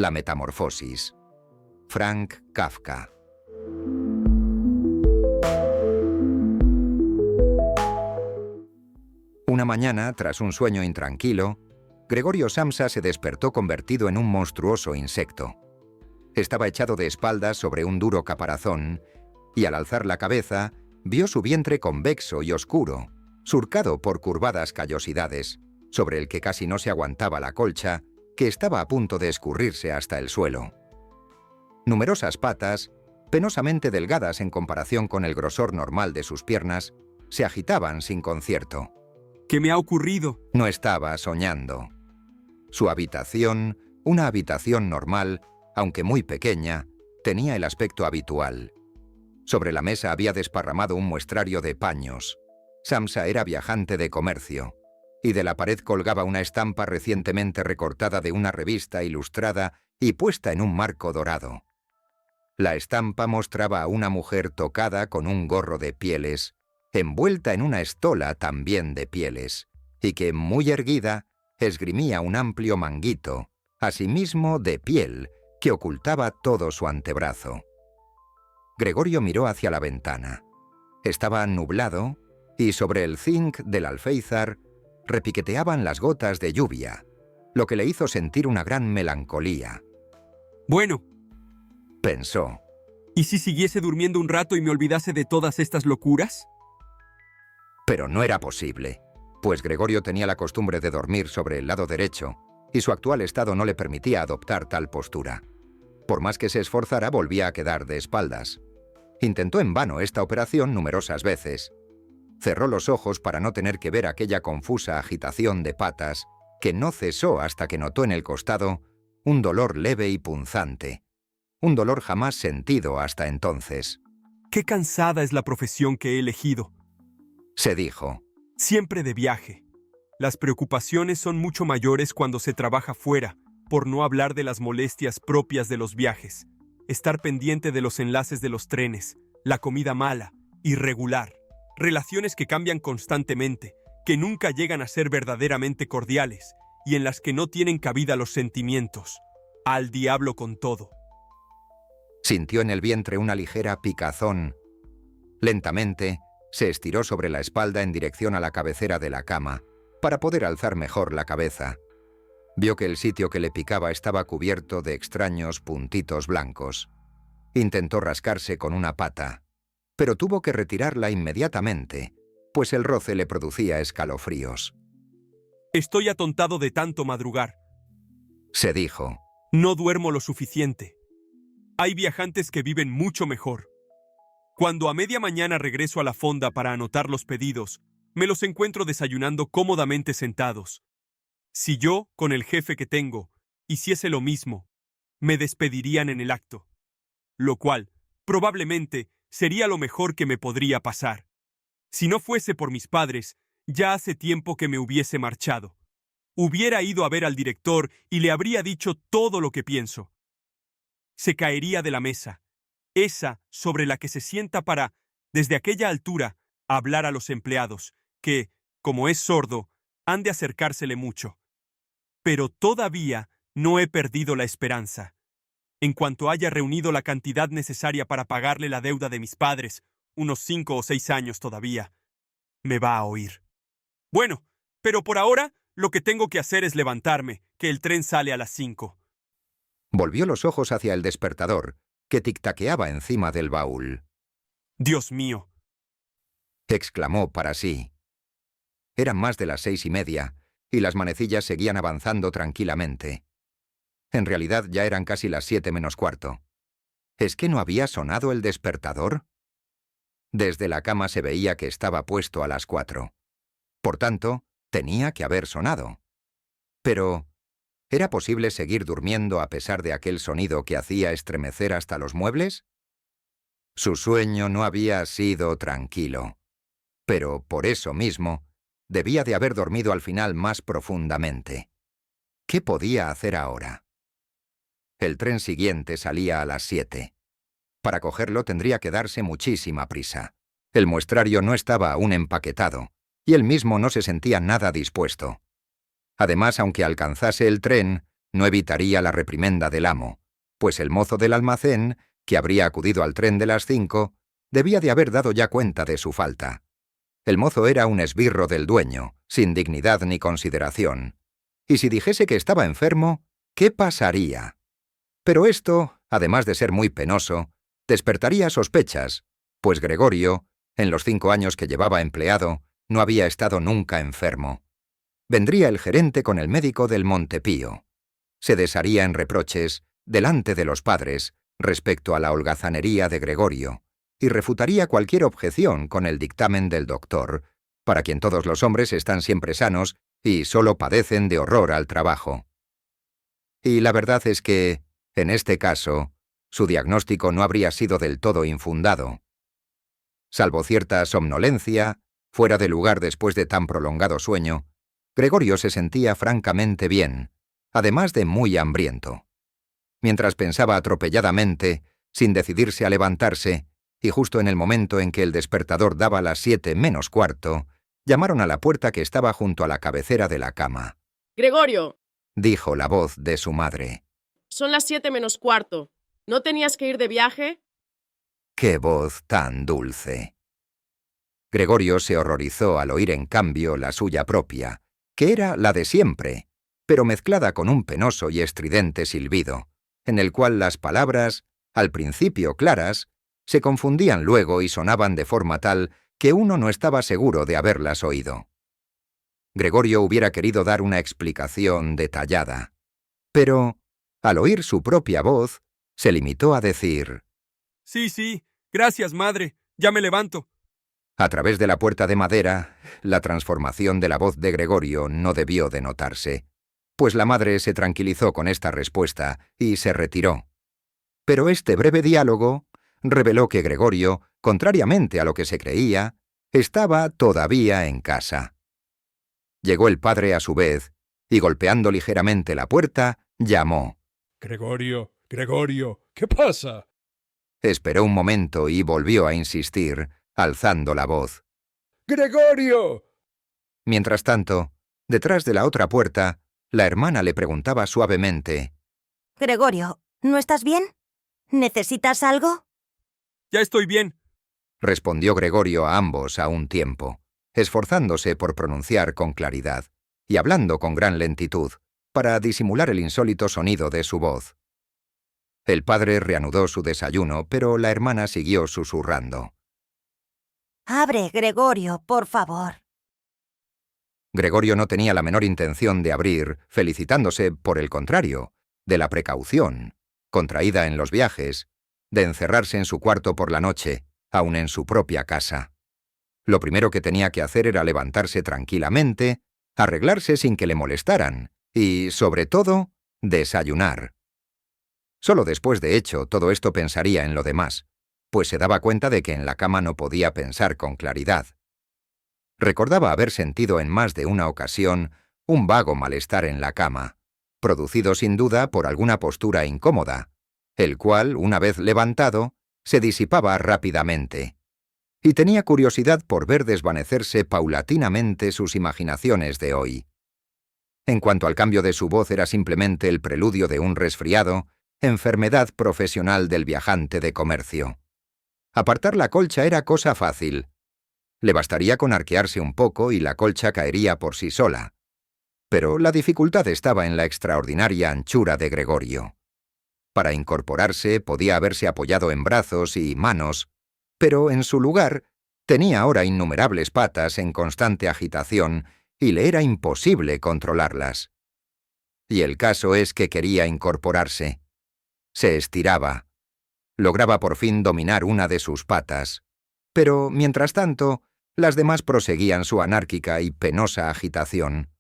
La metamorfosis. Frank Kafka. Una mañana, tras un sueño intranquilo, Gregorio Samsa se despertó convertido en un monstruoso insecto. Estaba echado de espaldas sobre un duro caparazón y al alzar la cabeza vio su vientre convexo y oscuro, surcado por curvadas callosidades, sobre el que casi no se aguantaba la colcha, que estaba a punto de escurrirse hasta el suelo. Numerosas patas, penosamente delgadas en comparación con el grosor normal de sus piernas, se agitaban sin concierto. ¿Qué me ha ocurrido? No estaba soñando. Su habitación, una habitación normal, aunque muy pequeña, tenía el aspecto habitual. Sobre la mesa había desparramado un muestrario de paños. Samsa era viajante de comercio, y de la pared colgaba una estampa recientemente recortada de una revista ilustrada y puesta en un marco dorado. La estampa mostraba a una mujer tocada con un gorro de pieles, envuelta en una estola también de pieles, y que, muy erguida, esgrimía un amplio manguito, asimismo de piel, que ocultaba todo su antebrazo. Gregorio miró hacia la ventana. Estaba nublado, y sobre el zinc del alféizar repiqueteaban las gotas de lluvia, lo que le hizo sentir una gran melancolía. Bueno, Pensó. ¿y si siguiese durmiendo un rato y me olvidase de todas estas locuras? Pero no era posible, pues Gregorio tenía la costumbre de dormir sobre el lado derecho, y su actual estado no le permitía adoptar tal postura. Por más que se esforzara, volvía a quedar de espaldas. Intentó en vano esta operación numerosas veces. Cerró los ojos para no tener que ver aquella confusa agitación de patas, que no cesó hasta que notó en el costado un dolor leve y punzante, un dolor jamás sentido hasta entonces. Qué cansada es la profesión que he elegido. Se dijo. Siempre de viaje. Las preocupaciones son mucho mayores cuando se trabaja fuera, por no hablar de las molestias propias de los viajes. Estar pendiente de los enlaces de los trenes, la comida mala, irregular, relaciones que cambian constantemente, que nunca llegan a ser verdaderamente cordiales y en las que no tienen cabida los sentimientos. Al diablo con todo. Sintió en el vientre una ligera picazón. Lentamente, se estiró sobre la espalda en dirección a la cabecera de la cama, para poder alzar mejor la cabeza. Vio que el sitio que le picaba estaba cubierto de extraños puntitos blancos. Intentó rascarse con una pata, pero tuvo que retirarla inmediatamente, pues el roce le producía escalofríos. Estoy atontado de tanto madrugar. Se dijo. No duermo lo suficiente. Hay viajantes que viven mucho mejor. Cuando a media mañana regreso a la fonda para anotar los pedidos, me los encuentro desayunando cómodamente sentados. Si yo, con el jefe que tengo, hiciese lo mismo, me despedirían en el acto. Lo cual, probablemente, sería lo mejor que me podría pasar. Si no fuese por mis padres, ya hace tiempo que me hubiese marchado. Hubiera ido a ver al director y le habría dicho todo lo que pienso. Se caería de la mesa, esa sobre la que se sienta para, desde aquella altura, hablar a los empleados, que, como es sordo, han de acercársele mucho. Pero todavía no he perdido la esperanza. En cuanto haya reunido la cantidad necesaria para pagarle la deuda de mis padres, unos 5 o 6 años todavía, me va a oír. Bueno, pero por ahora lo que tengo que hacer es levantarme, que el tren sale a las 5. Volvió los ojos hacia el despertador, que tic-taqueaba encima del baúl. Dios mío, Exclamó para sí. Eran más de las 6:30, y las manecillas seguían avanzando tranquilamente. En realidad ya eran casi las 7 menos cuarto. ¿Es que no había sonado el despertador? Desde la cama se veía que estaba puesto a las 4. Por tanto, tenía que haber sonado. Pero, ¿era posible seguir durmiendo a pesar de aquel sonido que hacía estremecer hasta los muebles? Su sueño no había sido tranquilo, pero por eso mismo debía de haber dormido al final más profundamente. ¿Qué podía hacer ahora? El tren siguiente salía a las 7. Para cogerlo tendría que darse muchísima prisa. El muestrario no estaba aún empaquetado, y él mismo no se sentía nada dispuesto. Además, aunque alcanzase el tren, no evitaría la reprimenda del amo, pues el mozo del almacén, que habría acudido al tren de las 5, debía de haber dado ya cuenta de su falta. El mozo era un esbirro del dueño, sin dignidad ni consideración. Y si dijese que estaba enfermo, ¿qué pasaría? Pero esto, además de ser muy penoso, despertaría sospechas, pues Gregorio, en los 5 años que llevaba empleado, no había estado nunca enfermo. Vendría el gerente con el médico del Montepío. Se desharía en reproches, delante de los padres, respecto a la holgazanería de Gregorio, y refutaría cualquier objeción con el dictamen del doctor, para quien todos los hombres están siempre sanos y solo padecen de horror al trabajo. Y la verdad es que, en este caso, su diagnóstico no habría sido del todo infundado. Salvo cierta somnolencia, fuera de lugar después de tan prolongado sueño, Gregorio se sentía francamente bien, además de muy hambriento. Mientras pensaba atropelladamente, sin decidirse a levantarse, y justo en el momento en que el despertador daba las 7 menos cuarto, llamaron a la puerta que estaba junto a la cabecera de la cama. Gregorio, Dijo la voz de su madre. son las 7 menos cuarto. ¿No tenías que ir de viaje? ¡Qué voz tan dulce! Gregorio se horrorizó al oír en cambio la suya propia, que era la de siempre, pero mezclada con un penoso y estridente silbido, en el cual las palabras, al principio claras, se confundían luego y sonaban de forma tal que uno no estaba seguro de haberlas oído. Gregorio hubiera querido dar una explicación detallada, pero, al oír su propia voz, se limitó a decir: Sí, gracias, madre. Ya me levanto. A través de la puerta de madera, la transformación de la voz de Gregorio no debió de notarse, pues la madre se tranquilizó con esta respuesta y se retiró. Pero este breve diálogo reveló que Gregorio, contrariamente a lo que se creía, estaba todavía en casa. Llegó el padre a su vez, y golpeando ligeramente la puerta, llamó. Gregorio, ¿qué pasa? Esperó un momento y volvió a insistir, alzando la voz. ¡Gregorio! Mientras tanto, detrás de la otra puerta, la hermana le preguntaba suavemente: Gregorio, ¿no estás bien? ¿Necesitas algo? Ya estoy bien. respondió Gregorio a ambos a un tiempo, esforzándose por pronunciar con claridad y hablando con gran lentitud, para disimular el insólito sonido de su voz. El padre reanudó su desayuno, pero la hermana siguió susurrando. Abre, Gregorio, por favor. Gregorio no tenía la menor intención de abrir, felicitándose, por el contrario, de la precaución, contraída en los viajes, de encerrarse en su cuarto por la noche, aun en su propia casa. Lo primero que tenía que hacer era levantarse tranquilamente, arreglarse sin que le molestaran y, sobre todo, desayunar. Solo después de hecho todo esto pensaría en lo demás, pues se daba cuenta de que en la cama no podía pensar con claridad. Recordaba haber sentido en más de una ocasión un vago malestar en la cama, producido sin duda por alguna postura incómoda, el cual, una vez levantado, se disipaba rápidamente. Y tenía curiosidad por ver desvanecerse paulatinamente sus imaginaciones de hoy. En cuanto al cambio de su voz, era simplemente el preludio de un resfriado, enfermedad profesional del viajante de comercio. Apartar la colcha era cosa fácil. Le bastaría con arquearse un poco y la colcha caería por sí sola. Pero la dificultad estaba en la extraordinaria anchura de Gregorio. Para incorporarse podía haberse apoyado en brazos y manos, pero en su lugar tenía ahora innumerables patas en constante agitación y le era imposible controlarlas. Y el caso es que quería incorporarse. Se estiraba. Lograba por fin dominar una de sus patas. Pero, mientras tanto, las demás proseguían su anárquica y penosa agitación.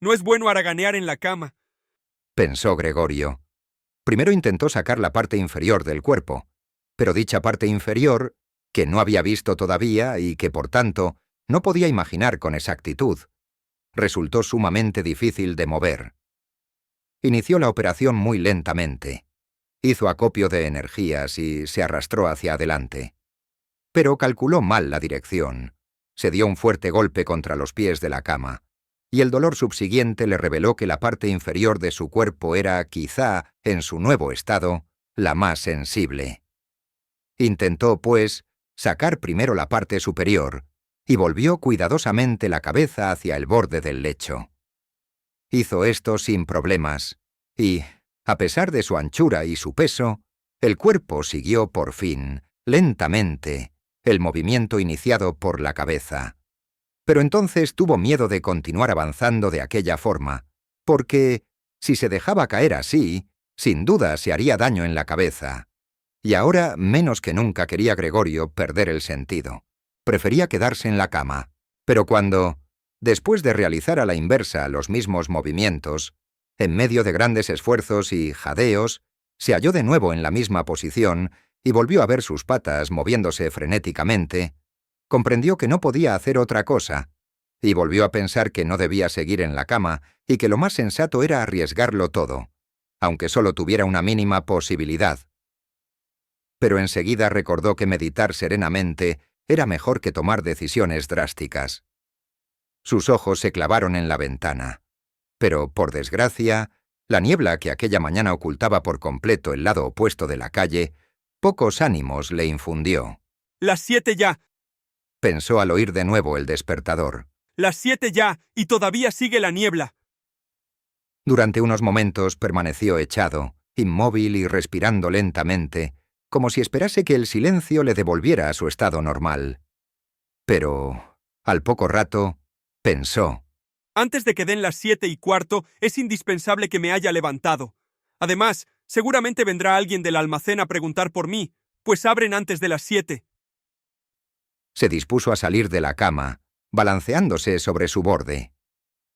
No es bueno haraganear en la cama. Pensó Gregorio. Primero intentó sacar la parte inferior del cuerpo, pero dicha parte inferior, que no había visto todavía y que, por tanto, no podía imaginar con exactitud, resultó sumamente difícil de mover. Inició la operación muy lentamente. Hizo acopio de energías y se arrastró hacia adelante. Pero calculó mal la dirección. Se dio un fuerte golpe contra los pies de la cama, y el dolor subsiguiente le reveló que la parte inferior de su cuerpo era, quizá, en su nuevo estado, la más sensible. Intentó, pues, sacar primero la parte superior, y volvió cuidadosamente la cabeza hacia el borde del lecho. Hizo esto sin problemas, y, a pesar de su anchura y su peso, el cuerpo siguió por fin, lentamente, el movimiento iniciado por la cabeza. Pero entonces tuvo miedo de continuar avanzando de aquella forma, porque, si se dejaba caer así, sin duda se haría daño en la cabeza. Y ahora, menos que nunca quería Gregorio perder el sentido. Prefería quedarse en la cama. Pero cuando, después de realizar a la inversa los mismos movimientos, en medio de grandes esfuerzos y jadeos, se halló de nuevo en la misma posición y volvió a ver sus patas moviéndose frenéticamente, comprendió que no podía hacer otra cosa, y volvió a pensar que no debía seguir en la cama y que lo más sensato era arriesgarlo todo, aunque solo tuviera una mínima posibilidad. Pero enseguida recordó que meditar serenamente era mejor que tomar decisiones drásticas. Sus ojos se clavaron en la ventana, pero, por desgracia, la niebla que aquella mañana ocultaba por completo el lado opuesto de la calle, pocos ánimos le infundió. ¡Las 7 ya! Pensó al oír de nuevo el despertador. ¡Las 7 ya! ¡Y todavía sigue la niebla! Durante unos momentos permaneció echado, inmóvil y respirando lentamente, como si esperase que el silencio le devolviera a su estado normal. Pero, al poco rato, pensó. Antes de que den las 7:15, es indispensable que me haya levantado. Además, seguramente vendrá alguien del almacén a preguntar por mí, pues abren antes de las 7. Se dispuso a salir de la cama, balanceándose sobre su borde.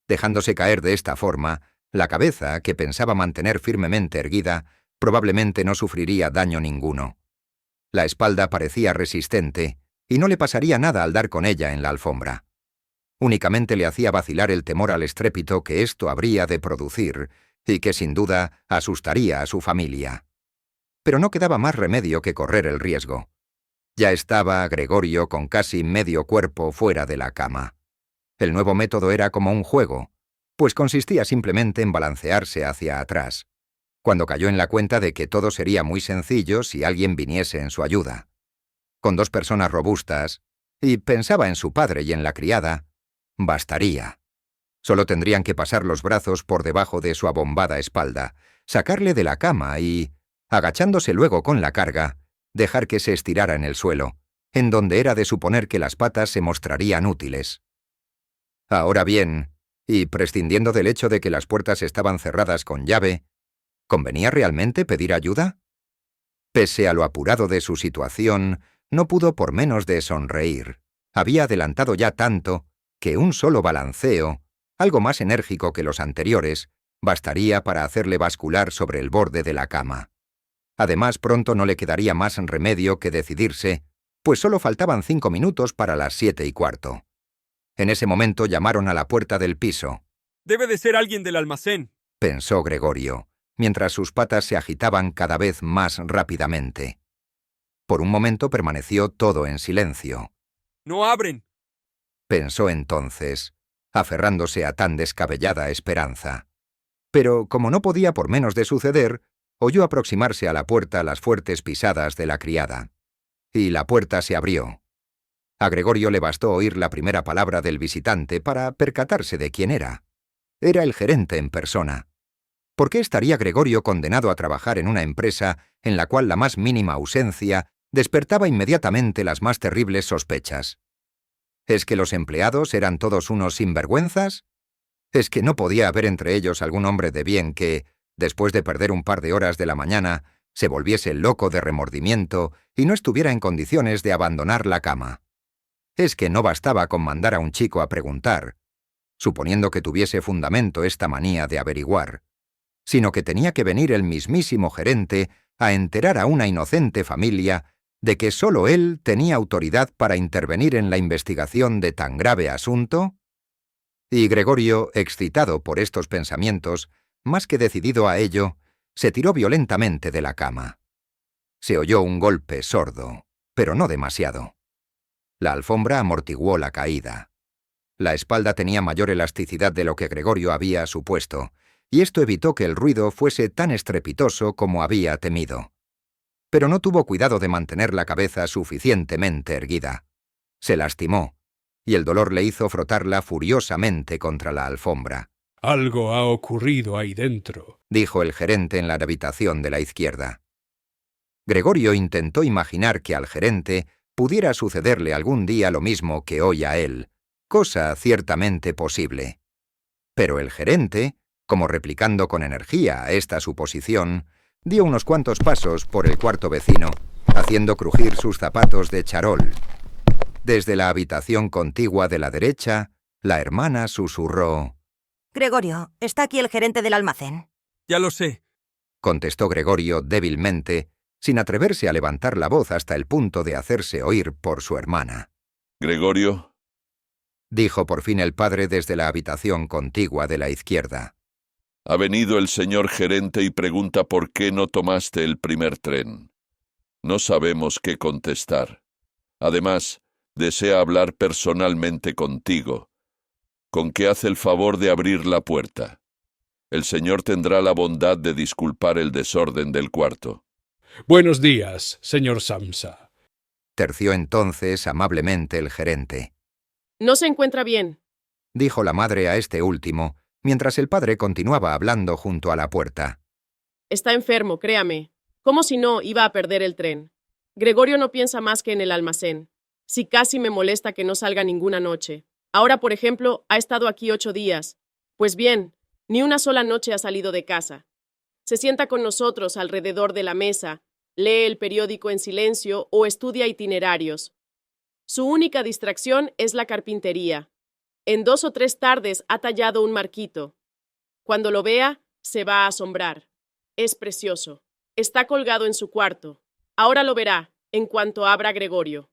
Dejándose caer de esta forma, la cabeza, que pensaba mantener firmemente erguida, probablemente no sufriría daño ninguno. La espalda parecía resistente, y no le pasaría nada al dar con ella en la alfombra. Únicamente le hacía vacilar el temor al estrépito que esto habría de producir, y que sin duda asustaría a su familia. Pero no quedaba más remedio que correr el riesgo. Ya estaba Gregorio con casi medio cuerpo fuera de la cama. El nuevo método era como un juego, pues consistía simplemente en balancearse hacia atrás, cuando cayó en la cuenta de que todo sería muy sencillo si alguien viniese en su ayuda. Con 2 personas robustas, y pensaba en su padre y en la criada, bastaría. Solo tendrían que pasar los brazos por debajo de su abombada espalda, sacarle de la cama y, agachándose luego con la carga, dejar que se estirara en el suelo, en donde era de suponer que las patas se mostrarían útiles. Ahora bien, y prescindiendo del hecho de que las puertas estaban cerradas con llave, ¿convenía realmente pedir ayuda? Pese a lo apurado de su situación, no pudo por menos de sonreír. Había adelantado ya tanto que un solo balanceo, algo más enérgico que los anteriores, bastaría para hacerle bascular sobre el borde de la cama. Además, pronto no le quedaría más remedio que decidirse, pues solo faltaban 5 minutos para las 7:15. En ese momento llamaron a la puerta del piso. Debe de ser alguien del almacén, Pensó Gregorio, mientras sus patas se agitaban cada vez más rápidamente. Por un momento permaneció todo en silencio. ¡No abren! Pensó entonces, aferrándose a tan descabellada esperanza. Pero, como no podía por menos de suceder, oyó aproximarse a la puerta las fuertes pisadas de la criada. Y la puerta se abrió. A Gregorio le bastó oír la primera palabra del visitante para percatarse de quién era. Era el gerente en persona. ¿Por qué estaría Gregorio condenado a trabajar en una empresa en la cual la más mínima ausencia despertaba inmediatamente las más terribles sospechas? ¿Es que los empleados eran todos unos sinvergüenzas? ¿Es que no podía haber entre ellos algún hombre de bien que, después de perder un par de horas de la mañana, se volviese loco de remordimiento y no estuviera en condiciones de abandonar la cama? Es que no bastaba con mandar a un chico a preguntar, suponiendo que tuviese fundamento esta manía de averiguar, sino que tenía que venir el mismísimo gerente a enterar a una inocente familia de que solo él tenía autoridad para intervenir en la investigación de tan grave asunto. Y Gregorio, excitado por estos pensamientos, más que decidido a ello, se tiró violentamente de la cama. Se oyó un golpe sordo, pero no demasiado. La alfombra amortiguó la caída. La espalda tenía mayor elasticidad de lo que Gregorio había supuesto, y esto evitó que el ruido fuese tan estrepitoso como había temido. Pero no tuvo cuidado de mantener la cabeza suficientemente erguida. Se lastimó, y el dolor le hizo frotarla furiosamente contra la alfombra. Algo ha ocurrido ahí dentro, dijo el gerente en la habitación de la izquierda. Gregorio intentó imaginar que al gerente pudiera sucederle algún día lo mismo que hoy a él, cosa ciertamente posible. Pero el gerente, como replicando con energía a esta suposición, dio unos cuantos pasos por el cuarto vecino, haciendo crujir sus zapatos de charol. Desde la habitación contigua de la derecha, la hermana susurró: Gregorio, está aquí el gerente del almacén. Ya lo sé. contestó Gregorio débilmente, sin atreverse a levantar la voz hasta el punto de hacerse oír por su hermana. Gregorio, Dijo por fin el padre desde la habitación contigua de la izquierda. ha venido el señor gerente y pregunta por qué no tomaste el primer tren. No sabemos qué contestar. Además, desea hablar personalmente contigo, con que hace el favor de abrir la puerta. El señor tendrá la bondad de disculpar el desorden del cuarto. Buenos días, señor Samsa. Terció entonces amablemente el gerente. No se encuentra bien. Dijo la madre a este último, mientras el padre continuaba hablando junto a la puerta. Está enfermo, créame. Como si no, iba a perder el tren. Gregorio no piensa más que en el almacén. Si casi me molesta que no salga ninguna noche. Ahora, por ejemplo, ha estado aquí 8 días. Pues bien, ni una sola noche ha salido de casa. Se sienta con nosotros alrededor de la mesa, lee el periódico en silencio o estudia itinerarios. Su única distracción es la carpintería. En 2 o 3 tardes ha tallado un marquito. Cuando lo vea, se va a asombrar. Es precioso. Está colgado en su cuarto. Ahora lo verá, en cuanto abra Gregorio.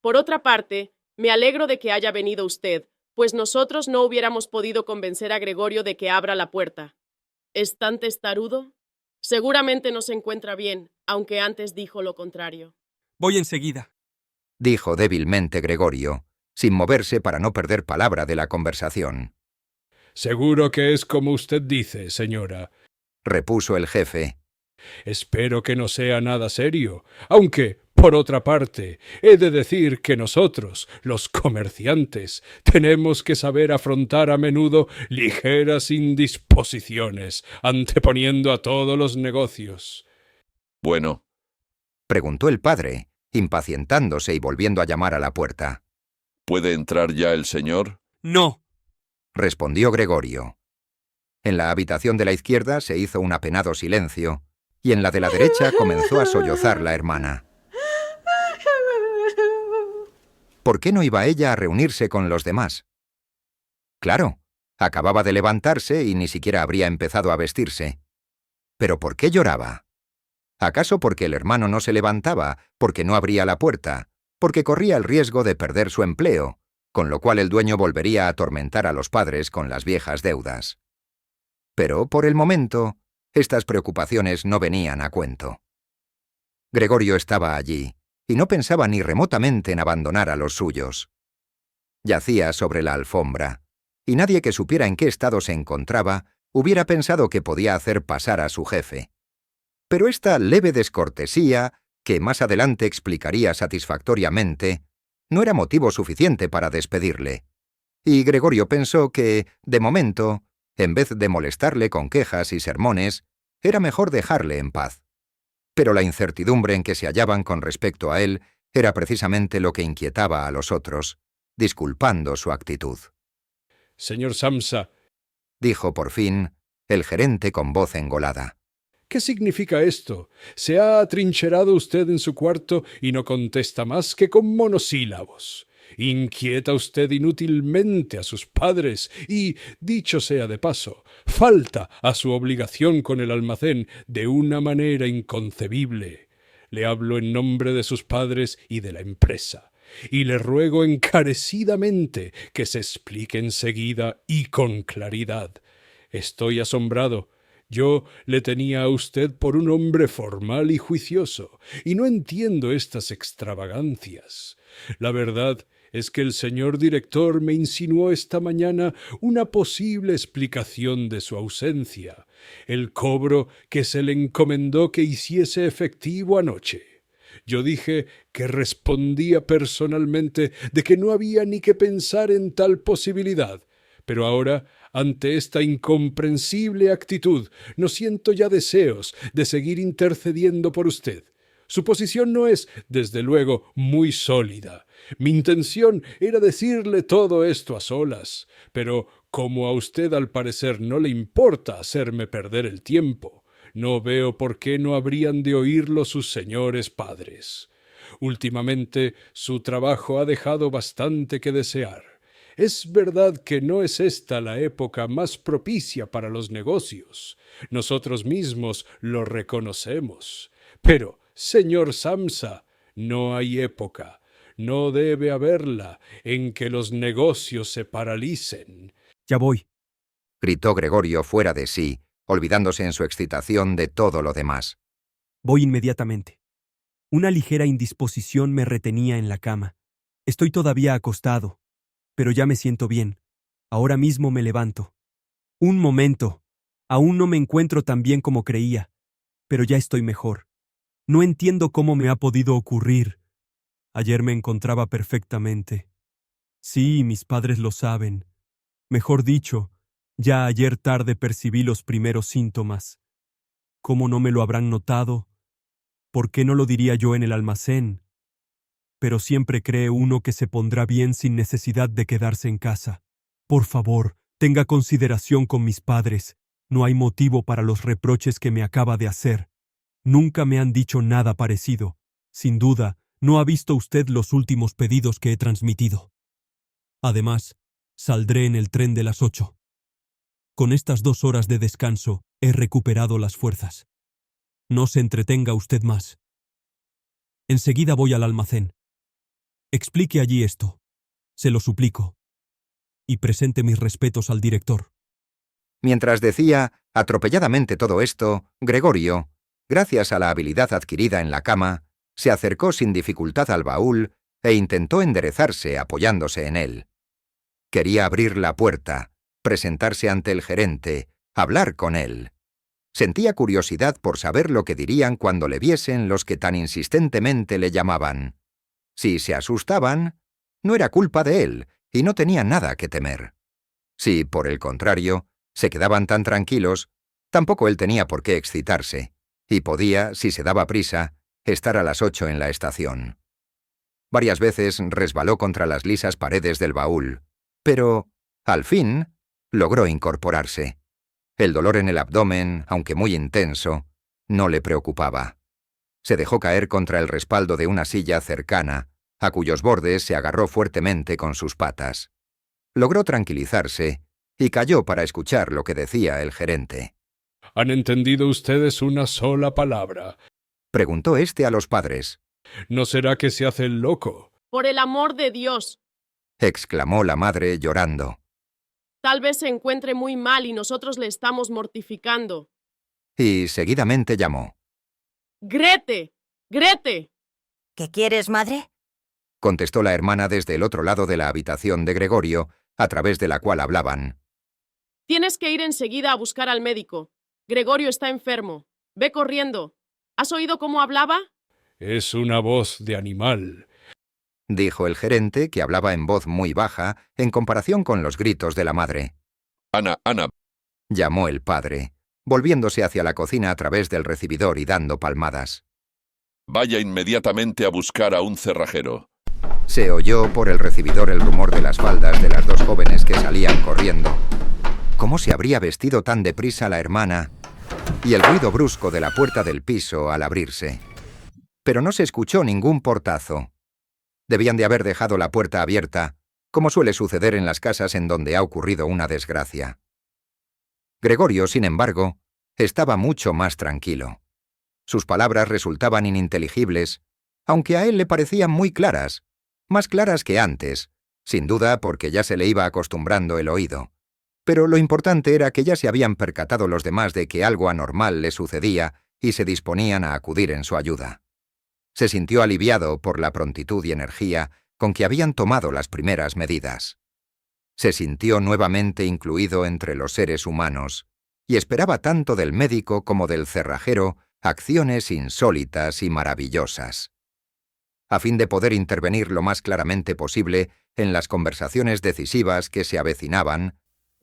Por otra parte, me alegro de que haya venido usted, pues nosotros no hubiéramos podido convencer a Gregorio de que abra la puerta. ¿Es tan testarudo? Seguramente no se encuentra bien, aunque antes dijo lo contrario. Voy enseguida. Dijo débilmente Gregorio, sin moverse para no perder palabra de la conversación. Seguro que es como usted dice, señora. Repuso el jefe. Espero que no sea nada serio, aunque, por otra parte, he de decir que nosotros, los comerciantes, tenemos que saber afrontar a menudo ligeras indisposiciones, anteponiendo a todos los negocios. Bueno, Preguntó el padre, impacientándose y volviendo a llamar a la puerta. ¿puede entrar ya el señor? No. Respondió Gregorio. En la habitación de la izquierda se hizo un apenado silencio, y en la de la derecha comenzó a sollozar la hermana. ¿Por qué no iba ella a reunirse con los demás? Claro, acababa de levantarse y ni siquiera habría empezado a vestirse. ¿Pero por qué lloraba? ¿Acaso porque el hermano no se levantaba, porque no abría la puerta, porque corría el riesgo de perder su empleo, con lo cual el dueño volvería a atormentar a los padres con las viejas deudas? Pero, por el momento, estas preocupaciones no venían a cuento. Gregorio estaba allí, y no pensaba ni remotamente en abandonar a los suyos. Yacía sobre la alfombra, y nadie que supiera en qué estado se encontraba hubiera pensado que podía hacer pasar a su jefe. Pero esta leve descortesía, que más adelante explicaría satisfactoriamente, no era motivo suficiente para despedirle. Y Gregorio pensó que, de momento, en vez de molestarle con quejas y sermones, era mejor dejarle en paz. Pero la incertidumbre en que se hallaban con respecto a él era precisamente lo que inquietaba a los otros, disculpando su actitud. Señor Samsa, Dijo por fin el gerente con voz engolada. ¿qué significa esto? Se ha atrincherado usted en su cuarto y no contesta más que con monosílabos. Inquieta usted inútilmente a sus padres y, dicho sea de paso, falta a su obligación con el almacén de una manera inconcebible. Le hablo en nombre de sus padres y de la empresa, y le ruego encarecidamente que se explique enseguida y con claridad. Estoy asombrado. Yo le tenía a usted por un hombre formal y juicioso, y no entiendo estas extravagancias. La verdad es que el señor director me insinuó esta mañana una posible explicación de su ausencia, el cobro que se le encomendó que hiciese efectivo anoche. Yo dije que respondía personalmente de que no había ni que pensar en tal posibilidad, pero ahora, ante esta incomprensible actitud, no siento ya deseos de seguir intercediendo por usted. Su posición no es, desde luego, muy sólida. Mi intención era decirle todo esto a solas, pero como a usted al parecer no le importa hacerme perder el tiempo, no veo por qué no habrían de oírlo sus señores padres. Últimamente su trabajo ha dejado bastante que desear. Es verdad que no es esta la época más propicia para los negocios. Nosotros mismos lo reconocemos. Pero, señor Samsa, no hay época, no debe haberla, en que los negocios se paralicen. Ya voy. Gritó Gregorio fuera de sí, olvidándose en su excitación de todo lo demás. Voy inmediatamente. Una ligera indisposición me retenía en la cama. Estoy todavía acostado, pero ya me siento bien. Ahora mismo me levanto. Un momento. Aún no me encuentro tan bien como creía, pero ya estoy mejor. No entiendo cómo me ha podido ocurrir. Ayer me encontraba perfectamente. Sí, mis padres lo saben. Mejor dicho, ya ayer tarde percibí los primeros síntomas. ¿Cómo no me lo habrán notado? ¿Por qué no lo diría yo en el almacén? Pero siempre cree uno que se pondrá bien sin necesidad de quedarse en casa. Por favor, tenga consideración con mis padres. No hay motivo para los reproches que me acaba de hacer. Nunca me han dicho nada parecido. Sin duda, no ha visto usted los últimos pedidos que he transmitido. Además, saldré en el tren de las 8. Con estas 2 horas de descanso, he recuperado las fuerzas. No se entretenga usted más. Enseguida voy al almacén. Explique allí esto. Se lo suplico. Y presente mis respetos al director. Mientras decía atropelladamente todo esto, Gregorio, gracias a la habilidad adquirida en la cama, se acercó sin dificultad al baúl e intentó enderezarse apoyándose en él. Quería abrir la puerta, presentarse ante el gerente, hablar con él. Sentía curiosidad por saber lo que dirían cuando le viesen los que tan insistentemente le llamaban. Si se asustaban, no era culpa de él y no tenía nada que temer. Si, por el contrario, se quedaban tan tranquilos, tampoco él tenía por qué excitarse, y podía, si se daba prisa, estar a las 8 en la estación. Varias veces resbaló contra las lisas paredes del baúl, pero, al fin, logró incorporarse. El dolor en el abdomen, aunque muy intenso, no le preocupaba. Se dejó caer contra el respaldo de una silla cercana, a cuyos bordes se agarró fuertemente con sus patas. Logró tranquilizarse y calló para escuchar lo que decía el gerente. ¿Han entendido ustedes una sola palabra? Preguntó éste a los padres. ¿No será que se hace el loco? Por el amor de Dios. Exclamó la madre llorando. Tal vez se encuentre muy mal y nosotros le estamos mortificando. Y seguidamente llamó. ¡Grete! ¡Grete! ¿Qué quieres, madre? Contestó la hermana desde el otro lado de la habitación de Gregorio, a través de la cual hablaban. Tienes que ir enseguida a buscar al médico. Gregorio está enfermo. Ve corriendo. ¿Has oído cómo hablaba? Es una voz de animal, dijo el gerente, que hablaba en voz muy baja en comparación con los gritos de la madre. Ana, Llamó el padre, volviéndose hacia la cocina a través del recibidor y dando palmadas. vaya inmediatamente a buscar a un cerrajero. Se oyó por el recibidor el rumor de las faldas de las 2 jóvenes que salían corriendo. ¿Cómo se habría vestido tan deprisa la hermana? Y el ruido brusco de la puerta del piso al abrirse. Pero no se escuchó ningún portazo. Debían de haber dejado la puerta abierta, como suele suceder en las casas en donde ha ocurrido una desgracia. Gregorio, sin embargo, estaba mucho más tranquilo. Sus palabras resultaban ininteligibles, aunque a él le parecían muy claras, más claras que antes, sin duda porque ya se le iba acostumbrando el oído. Pero lo importante era que ya se habían percatado los demás de que algo anormal le sucedía y se disponían a acudir en su ayuda. Se sintió aliviado por la prontitud y energía con que habían tomado las primeras medidas. Se sintió nuevamente incluido entre los seres humanos y esperaba tanto del médico como del cerrajero acciones insólitas y maravillosas. A fin de poder intervenir lo más claramente posible en las conversaciones decisivas que se avecinaban,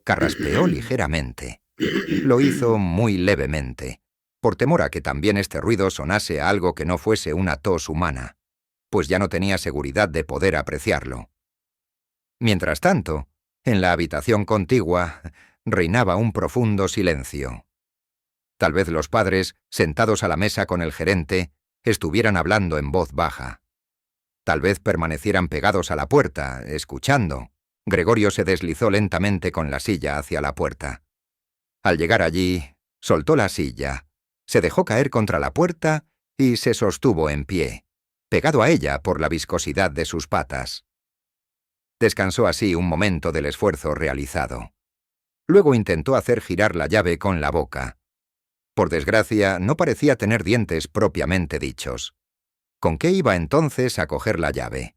carraspeó ligeramente. Lo hizo muy levemente, por temor a que también este ruido sonase a algo que no fuese una tos humana, pues ya no tenía seguridad de poder apreciarlo. Mientras tanto, en la habitación contigua reinaba un profundo silencio. Tal vez los padres, sentados a la mesa con el gerente, estuvieran hablando en voz baja. Tal vez permanecieran pegados a la puerta, escuchando. Gregorio se deslizó lentamente con la silla hacia la puerta. Al llegar allí, soltó la silla, se dejó caer contra la puerta y se sostuvo en pie, pegado a ella por la viscosidad de sus patas. Descansó así un momento del esfuerzo realizado. Luego intentó hacer girar la llave con la boca. Por desgracia, no parecía tener dientes propiamente dichos. ¿Con qué iba entonces a coger la llave?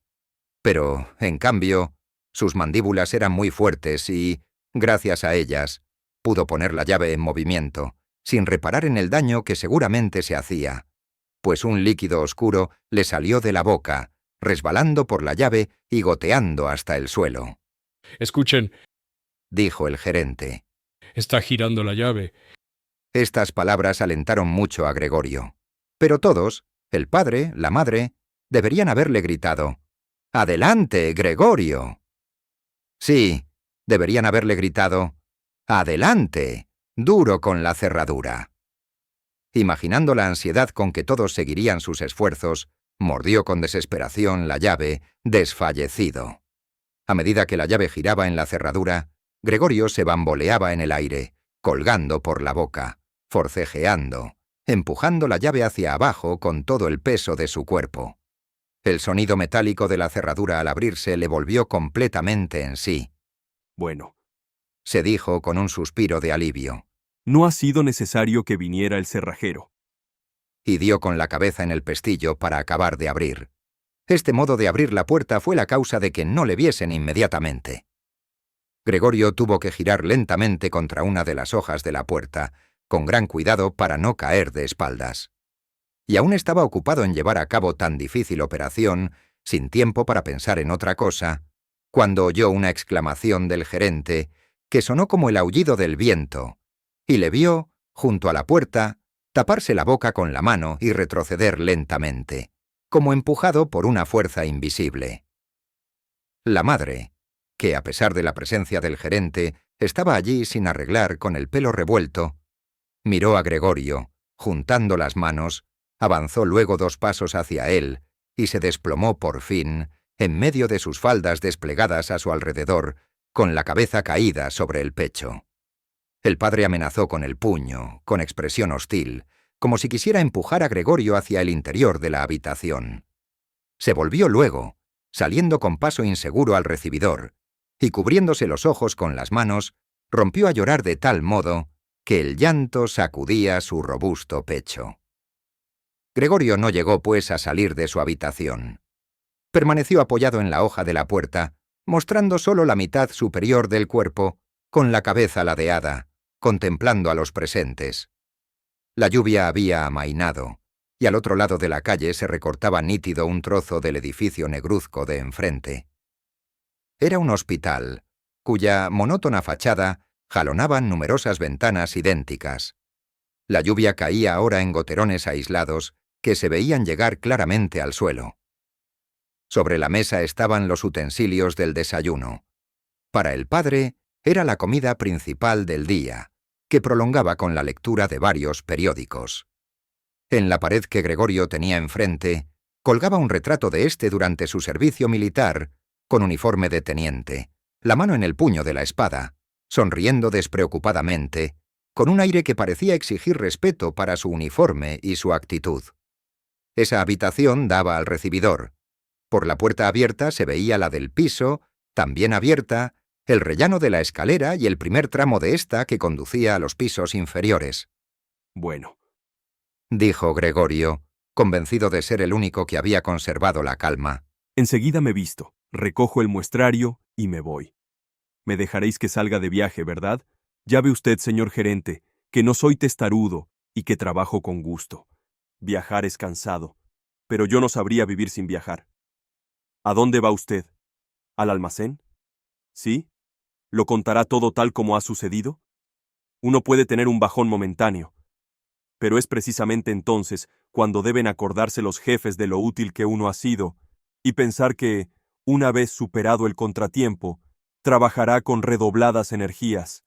Pero, en cambio, sus mandíbulas eran muy fuertes y, gracias a ellas, pudo poner la llave en movimiento, sin reparar en el daño que seguramente se hacía, pues un líquido oscuro le salió de la boca, resbalando por la llave y goteando hasta el suelo. Escuchen, Dijo el gerente. está girando la llave. Estas palabras alentaron mucho a Gregorio. Pero todos, el padre, la madre, deberían haberle gritado: «¡Adelante, Gregorio!». Sí, deberían haberle gritado: «¡Adelante! ¡Duro con la cerradura!». Imaginando la ansiedad con que todos seguirían sus esfuerzos, mordió con desesperación la llave, desfallecido. A medida que la llave giraba en la cerradura, Gregorio se bamboleaba en el aire, colgando por la boca, forcejeando, empujando la llave hacia abajo con todo el peso de su cuerpo. El sonido metálico de la cerradura al abrirse le volvió completamente en sí. Bueno, Se dijo con un suspiro de alivio, no ha sido necesario que viniera el cerrajero. y dio con la cabeza en el pestillo para acabar de abrir. Este modo de abrir la puerta fue la causa de que no le viesen inmediatamente. Gregorio tuvo que girar lentamente contra una de las hojas de la puerta, con gran cuidado para no caer de espaldas. Y aún estaba ocupado en llevar a cabo tan difícil operación, sin tiempo para pensar en otra cosa, cuando oyó una exclamación del gerente que sonó como el aullido del viento, y le vio, junto a la puerta, taparse la boca con la mano y retroceder lentamente, como empujado por una fuerza invisible. La madre, que a pesar de la presencia del gerente, estaba allí sin arreglar con el pelo revuelto, miró a Gregorio, juntando las manos, avanzó luego 2 pasos hacia él y se desplomó por fin, en medio de sus faldas desplegadas a su alrededor, con la cabeza caída sobre el pecho. El padre amenazó con el puño, con expresión hostil, como si quisiera empujar a Gregorio hacia el interior de la habitación. Se volvió luego, saliendo con paso inseguro al recibidor, y cubriéndose los ojos con las manos, rompió a llorar de tal modo que el llanto sacudía su robusto pecho. Gregorio no llegó, pues, a salir de su habitación. Permaneció apoyado en la hoja de la puerta, mostrando solo la mitad superior del cuerpo, con la cabeza ladeada, contemplando a los presentes. La lluvia había amainado, y al otro lado de la calle se recortaba nítido un trozo del edificio negruzco de enfrente. Era un hospital, cuya monótona fachada jalonaban numerosas ventanas idénticas. La lluvia caía ahora en goterones aislados que se veían llegar claramente al suelo. Sobre la mesa estaban los utensilios del desayuno. Para el padre era la comida principal del día, que prolongaba con la lectura de varios periódicos. En la pared que Gregorio tenía enfrente, colgaba un retrato de éste durante su servicio militar, con uniforme de teniente, la mano en el puño de la espada, sonriendo despreocupadamente, con un aire que parecía exigir respeto para su uniforme y su actitud. Esa habitación daba al recibidor. Por la puerta abierta se veía la del piso, también abierta, el rellano de la escalera y el primer tramo de esta que conducía a los pisos inferiores. Bueno, Dijo Gregorio, convencido de ser el único que había conservado la calma. Enseguida me visto, recojo el muestrario y me voy. Me dejaréis que salga de viaje, ¿verdad? Ya ve usted, señor gerente, que no soy testarudo y que trabajo con gusto. Viajar es cansado, pero yo no sabría vivir sin viajar. ¿A dónde va usted? ¿Al almacén? ¿Sí? ¿Lo contará todo tal como ha sucedido? Uno puede tener un bajón momentáneo, pero es precisamente entonces cuando deben acordarse los jefes de lo útil que uno ha sido y pensar que, una vez superado el contratiempo, trabajará con redobladas energías.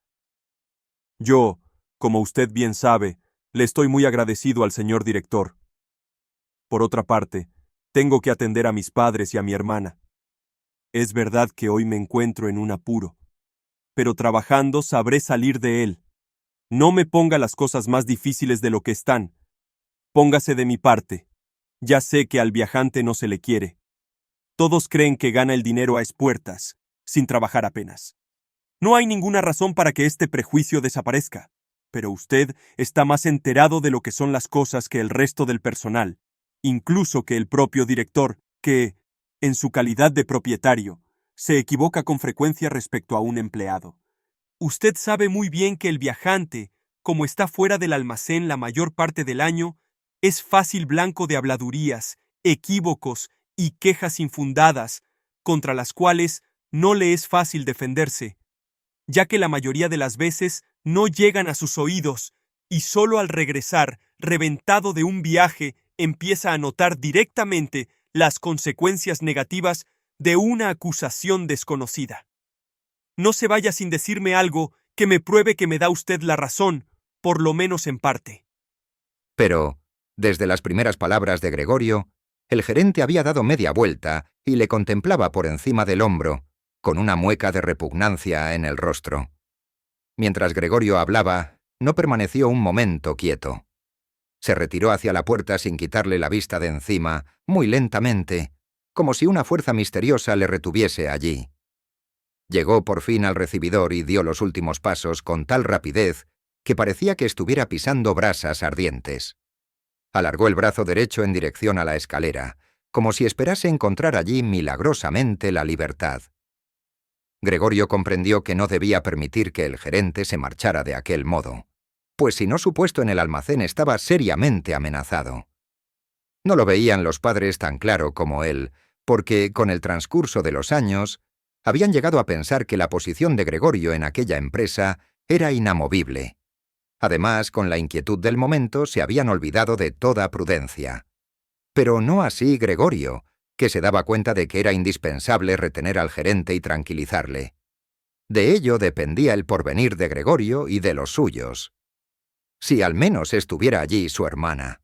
Yo, como usted bien sabe, le estoy muy agradecido al señor director. Por otra parte, tengo que atender a mis padres y a mi hermana. Es verdad que hoy me encuentro en un apuro, pero trabajando sabré salir de él. No me ponga las cosas más difíciles de lo que están. Póngase de mi parte. Ya sé que al viajante no se le quiere. Todos creen que gana el dinero a espuertas, sin trabajar apenas. No hay ninguna razón para que este prejuicio desaparezca, pero usted está más enterado de lo que son las cosas que el resto del personal, incluso que el propio director, que, en su calidad de propietario, se equivoca con frecuencia respecto a un empleado. Usted sabe muy bien que el viajante, como está fuera del almacén la mayor parte del año, es fácil blanco de habladurías, equívocos y quejas infundadas, contra las cuales no le es fácil defenderse, ya que la mayoría de las veces no llegan a sus oídos, y solo al regresar, reventado de un viaje, empieza a notar directamente las consecuencias negativas de una acusación desconocida. No se vaya sin decirme algo que me pruebe que me da usted la razón, por lo menos en parte. Pero, desde las primeras palabras de Gregorio, el gerente había dado media vuelta y le contemplaba por encima del hombro, con una mueca de repugnancia en el rostro. Mientras Gregorio hablaba, no permaneció un momento quieto. Se retiró hacia la puerta sin quitarle la vista de encima, muy lentamente, como si una fuerza misteriosa le retuviese allí. Llegó por fin al recibidor y dio los últimos pasos con tal rapidez que parecía que estuviera pisando brasas ardientes. Alargó el brazo derecho en dirección a la escalera, como si esperase encontrar allí milagrosamente la libertad. Gregorio comprendió que no debía permitir que el gerente se marchara de aquel modo, pues si no su puesto en el almacén estaba seriamente amenazado. No lo veían los padres tan claro como él, porque, con el transcurso de los años, habían llegado a pensar que la posición de Gregorio en aquella empresa era inamovible. Además, con la inquietud del momento, se habían olvidado de toda prudencia. Pero no así Gregorio, que se daba cuenta de que era indispensable retener al gerente y tranquilizarle. De ello dependía el porvenir de Gregorio y de los suyos. Si al menos estuviera allí su hermana.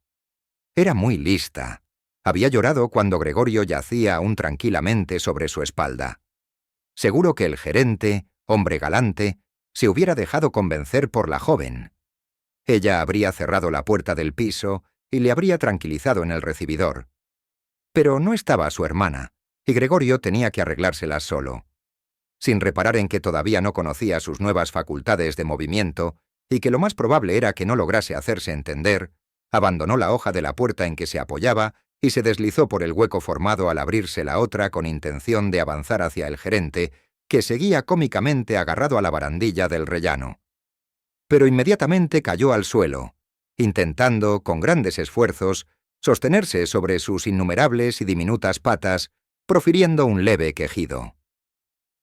Era muy lista. Había llorado cuando Gregorio yacía aún tranquilamente sobre su espalda. Seguro que el gerente, hombre galante, se hubiera dejado convencer por la joven. Ella habría cerrado la puerta del piso y le habría tranquilizado en el recibidor. Pero no estaba su hermana, y Gregorio tenía que arreglárselas solo. Sin reparar en que todavía no conocía sus nuevas facultades de movimiento y que lo más probable era que no lograse hacerse entender, abandonó la hoja de la puerta en que se apoyaba y se deslizó por el hueco formado al abrirse la otra con intención de avanzar hacia el gerente, que seguía cómicamente agarrado a la barandilla del rellano. Pero inmediatamente cayó al suelo, intentando, con grandes esfuerzos, sostenerse sobre sus innumerables y diminutas patas, profiriendo un leve quejido.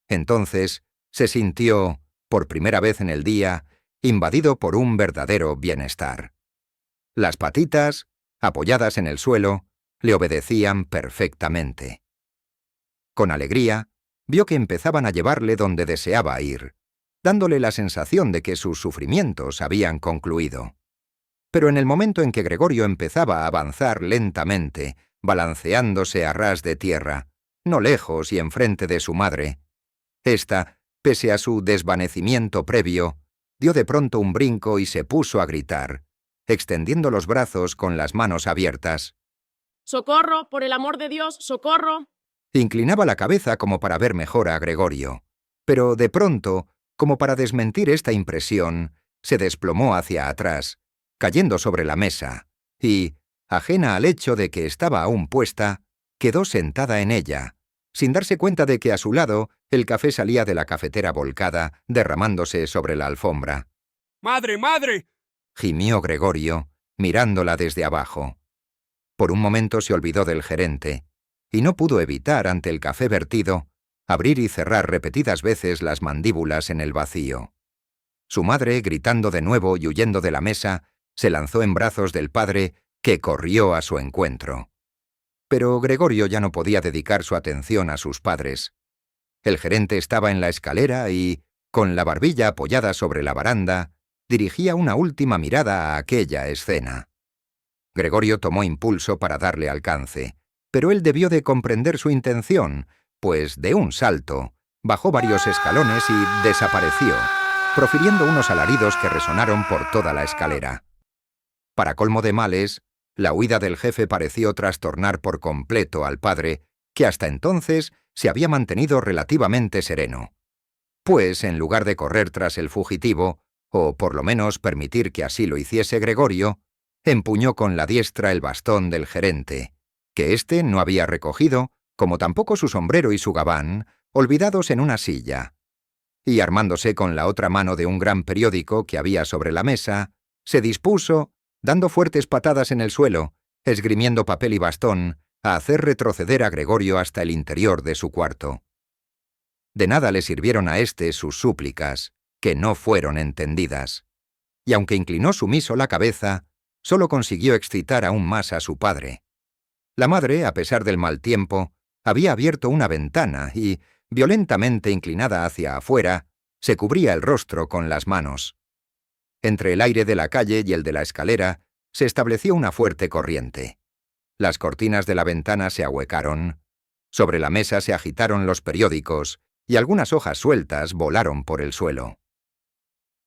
Entonces se sintió, por primera vez en el día, invadido por un verdadero bienestar. Las patitas, apoyadas en el suelo, le obedecían perfectamente. Con alegría, vio que empezaban a llevarle donde deseaba ir, dándole la sensación de que sus sufrimientos habían concluido. Pero en el momento en que Gregorio empezaba a avanzar lentamente, balanceándose a ras de tierra, no lejos y enfrente de su madre, ésta, pese a su desvanecimiento previo, dio de pronto un brinco y se puso a gritar, extendiendo los brazos con las manos abiertas. ¡Socorro! ¡Por el amor de Dios! ¡Socorro! Inclinaba la cabeza como para ver mejor a Gregorio, pero de pronto, como para desmentir esta impresión, se desplomó hacia atrás, cayendo sobre la mesa, y, ajena al hecho de que estaba aún puesta, quedó sentada en ella, sin darse cuenta de que a su lado el café salía de la cafetera volcada, derramándose sobre la alfombra. ¡Madre, madre! Gimió Gregorio, mirándola desde abajo. Por un momento se olvidó del gerente, y no pudo evitar, ante el café vertido, abrir y cerrar repetidas veces las mandíbulas en el vacío. Su madre, gritando de nuevo y huyendo de la mesa, se lanzó en brazos del padre, que corrió a su encuentro. Pero Gregorio ya no podía dedicar su atención a sus padres. El gerente estaba en la escalera y, con la barbilla apoyada sobre la baranda, dirigía una última mirada a aquella escena. Gregorio tomó impulso para darle alcance, pero él debió de comprender su intención, pues de un salto bajó varios escalones y desapareció, profiriendo unos alaridos que resonaron por toda la escalera. Para colmo de males, la huida del jefe pareció trastornar por completo al padre, que hasta entonces se había mantenido relativamente sereno. Pues, en lugar de correr tras el fugitivo, o por lo menos permitir que así lo hiciese Gregorio, empuñó con la diestra el bastón del gerente, que éste no había recogido, como tampoco su sombrero y su gabán, olvidados en una silla. Y armándose con la otra mano de un gran periódico que había sobre la mesa, se dispuso, dando fuertes patadas en el suelo, esgrimiendo papel y bastón, a hacer retroceder a Gregorio hasta el interior de su cuarto. De nada le sirvieron a éste sus súplicas, que no fueron entendidas. Y aunque inclinó sumiso la cabeza, solo consiguió excitar aún más a su padre. La madre, a pesar del mal tiempo, había abierto una ventana y, violentamente inclinada hacia afuera, se cubría el rostro con las manos. Entre el aire de la calle y el de la escalera se estableció una fuerte corriente. Las cortinas de la ventana se ahuecaron. Sobre la mesa se agitaron los periódicos y algunas hojas sueltas volaron por el suelo.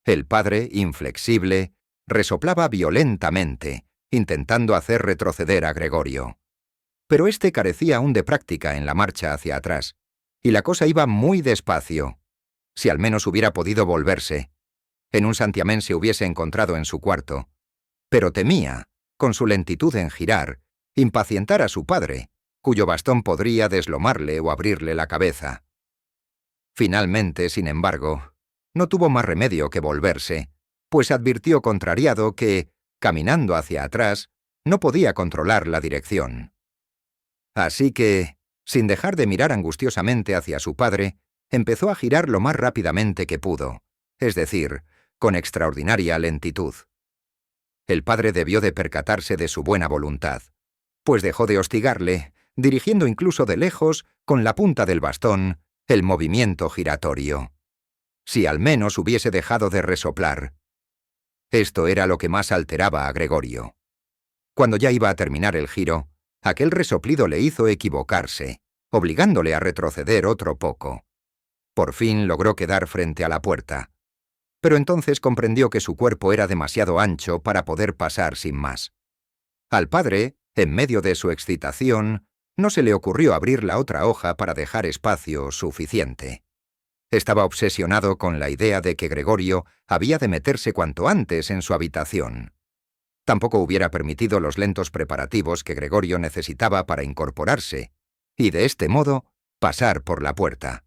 El padre, inflexible, resoplaba violentamente, intentando hacer retroceder a Gregorio. Pero éste carecía aún de práctica en la marcha hacia atrás, y la cosa iba muy despacio. Si al menos hubiera podido volverse. En un santiamén se hubiese encontrado en su cuarto. Pero temía, con su lentitud en girar, impacientar a su padre, cuyo bastón podría deslomarle o abrirle la cabeza. Finalmente, sin embargo, no tuvo más remedio que volverse, pues advirtió contrariado que, caminando hacia atrás, no podía controlar la dirección. Así que, sin dejar de mirar angustiosamente hacia su padre, empezó a girar lo más rápidamente que pudo, es decir, con extraordinaria lentitud. El padre debió de percatarse de su buena voluntad, pues dejó de hostigarle, dirigiendo incluso de lejos, con la punta del bastón, el movimiento giratorio. Si al menos hubiese dejado de resoplar. Esto era lo que más alteraba a Gregorio. Cuando ya iba a terminar el giro, aquel resoplido le hizo equivocarse, obligándole a retroceder otro poco. Por fin logró quedar frente a la puerta. Pero entonces comprendió que su cuerpo era demasiado ancho para poder pasar sin más. Al padre, en medio de su excitación, no se le ocurrió abrir la otra hoja para dejar espacio suficiente. Estaba obsesionado con la idea de que Gregorio había de meterse cuanto antes en su habitación. Tampoco hubiera permitido los lentos preparativos que Gregorio necesitaba para incorporarse, y de este modo pasar por la puerta.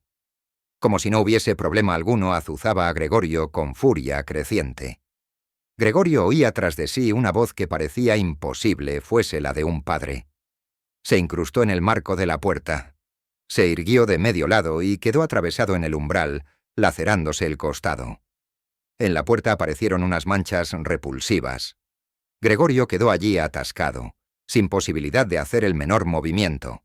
Como si no hubiese problema alguno, azuzaba a Gregorio con furia creciente. Gregorio oía tras de sí una voz que parecía imposible fuese la de un padre. Se incrustó en el marco de la puerta. Se irguió de medio lado y quedó atravesado en el umbral, lacerándose el costado. En la puerta aparecieron unas manchas repulsivas. Gregorio quedó allí atascado, sin posibilidad de hacer el menor movimiento.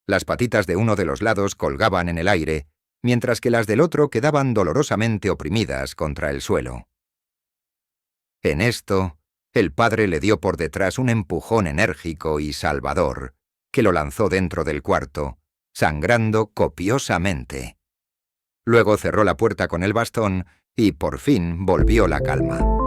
Las patitas de uno de los lados colgaban en el aire, mientras que las del otro quedaban dolorosamente oprimidas contra el suelo. En esto, el padre le dio por detrás un empujón enérgico y salvador, que lo lanzó dentro del cuarto, sangrando copiosamente. Luego cerró la puerta con el bastón y por fin volvió la calma.